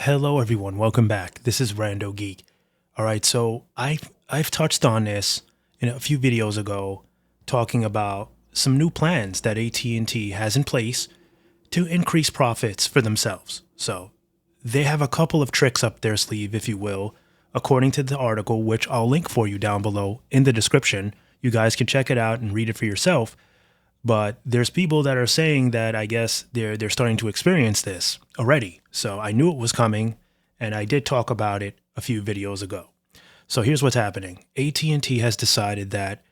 Hello everyone, welcome back. This is RandoGEEK. All right, so I've touched on this in a few videos ago, talking about some new plans that AT&T has in place to increase profits for themselves. So they have a couple of tricks up their sleeve, if you will, according to the article, which I'll link for you down below in the description. You guys can check it out and read it for yourself. But there's people that are saying that I guess they're starting to experience this already. So I knew it was coming, and I did talk about it a few videos ago. So here's what's happening. AT&T has decided that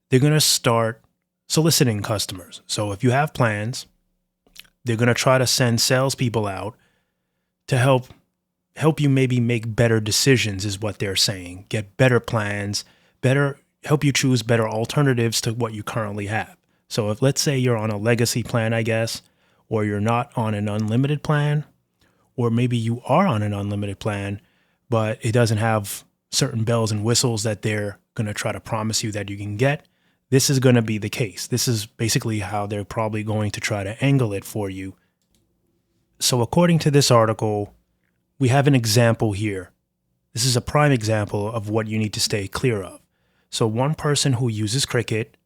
they're going to start soliciting customers. So if you have plans, they're going to try to send salespeople out to help you maybe make better decisions, is what they're saying. Get better plans, help you choose better alternatives to what you currently have. So if, let's say, you're on a legacy plan, I guess, or you're not on an unlimited plan, or maybe you are on an unlimited plan, but it doesn't have certain bells and whistles that they're going to try to promise you that you can get, this is going to be the case. This is basically how they're probably going to try to angle it for you. So according to this article, we have an example here. This is a prime example of what you need to stay clear of. So one person who uses Cricket,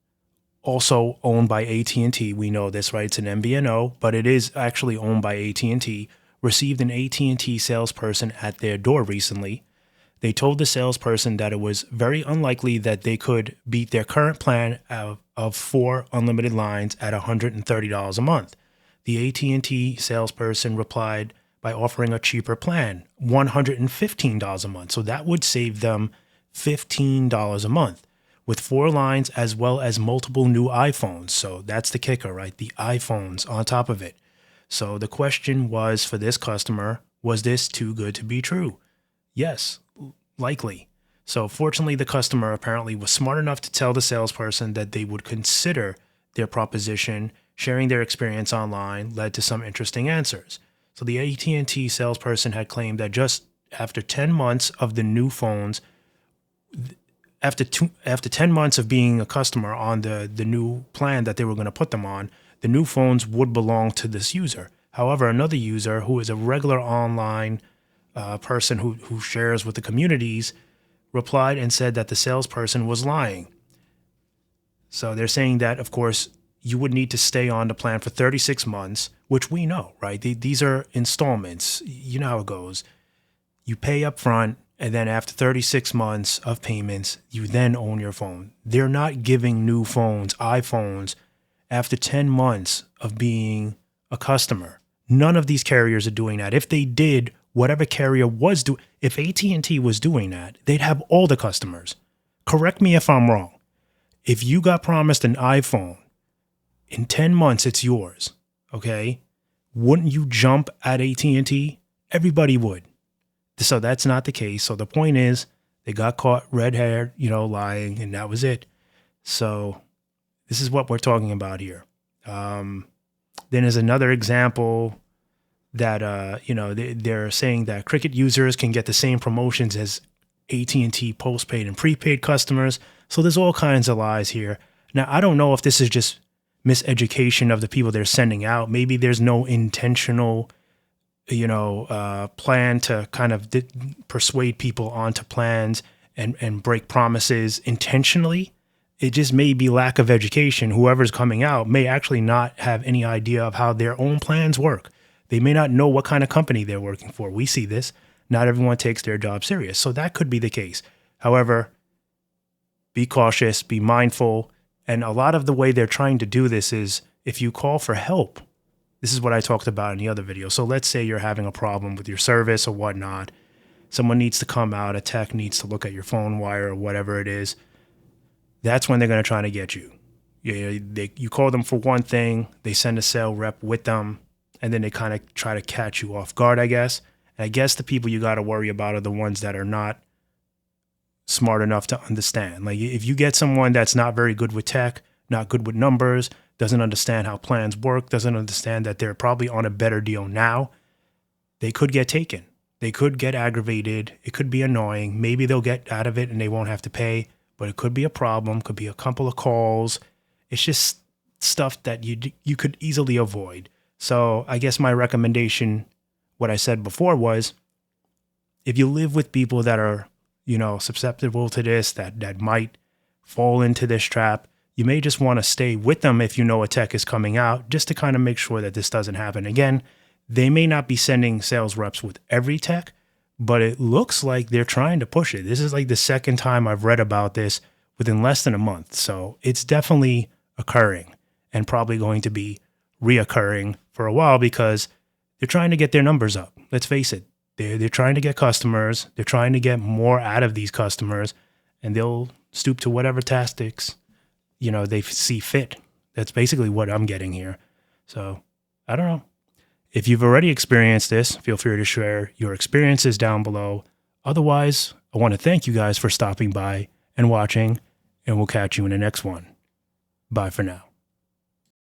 also owned by AT&T, we know this, right? It's an MVNO, but it is actually owned by AT&T, received an AT&T salesperson at their door recently. They told the salesperson that it was very unlikely that they could beat their current plan of 4 unlimited lines at $130 a month. The AT&T salesperson replied by offering a cheaper plan, $115 a month. So that would save them $15 a month, with 4 lines as well as multiple new iPhones. So that's the kicker, right? The iPhones on top of it. So the question was for this customer, was this too good to be true? Yes, likely. So fortunately, the customer apparently was smart enough to tell the salesperson that they would consider their proposition. Sharing their experience online led to some interesting answers. So the AT&T salesperson had claimed that just after 10 months of the new phones, after 10 months of being a customer on the new plan that they were going to put them on, the new phones would belong to this user. However, another user who is a regular online person who shares with the communities replied and said that the salesperson was lying. So they're saying that, of course, you would need to stay on the plan for 36 months, which we know, right? These are installments. You know how it goes. You pay up front, and then after 36 months of payments, you then own your phone. They're not giving new phones, iPhones, after 10 months of being a customer. None of these carriers are doing that. If they did, whatever carrier was doing, if AT&T was doing that, they'd have all the customers. Correct me if I'm wrong. If you got promised an iPhone, in 10 months it's yours, okay? Wouldn't you jump at AT&T? Everybody would. So that's not the case. So the point is, they got caught red-haired, lying, and that was it. So this is what we're talking about here. Then there's another example that, they're saying that Cricket users can get the same promotions as AT&T postpaid and prepaid customers. So there's all kinds of lies here. Now, I don't know if this is just miseducation of the people they're sending out. Maybe there's no intentional plan to kind of persuade people onto plans and break promises intentionally. It just may be lack of education. Whoever's coming out may actually not have any idea of how their own plans work. They may not know what kind of company they're working for. We see this. Not everyone takes their job serious. So that could be the case. However, be cautious, be mindful. And a lot of the way they're trying to do this is if you call for help. This is what I talked about in the other video. So let's say you're having a problem with your service or whatnot. Someone needs to come out, a tech needs to look at your phone wire or whatever it is. That's when they're going to try to get you. You call them for one thing, they send a sales rep with them, and then they kind of try to catch you off guard, I guess. And I guess the people you got to worry about are the ones that are not smart enough to understand. Like if you get someone that's not very good with tech, not good with numbers, doesn't understand how plans work, doesn't understand that they're probably on a better deal now, they could get taken. They could get aggravated. It could be annoying. Maybe they'll get out of it and they won't have to pay, but it could be a problem, could be a couple of calls. It's just stuff that you could easily avoid. So I guess my recommendation, what I said before was if you live with people that are, susceptible to this, that might fall into this trap, you may just want to stay with them if you know a tech is coming out, just to kind of make sure that this doesn't happen. Again, they may not be sending sales reps with every tech, but it looks like they're trying to push it. This is like the second time I've read about this within less than a month. So it's definitely occurring and probably going to be reoccurring for a while because they're trying to get their numbers up. Let's face it. They're trying to get customers. They're trying to get more out of these customers, and they'll stoop to whatever tactics, they see fit. That's basically what I'm getting here. So I don't know. If you've already experienced this, feel free to share your experiences down below. Otherwise, I want to thank you guys for stopping by and watching, and we'll catch you in the next one. Bye for now.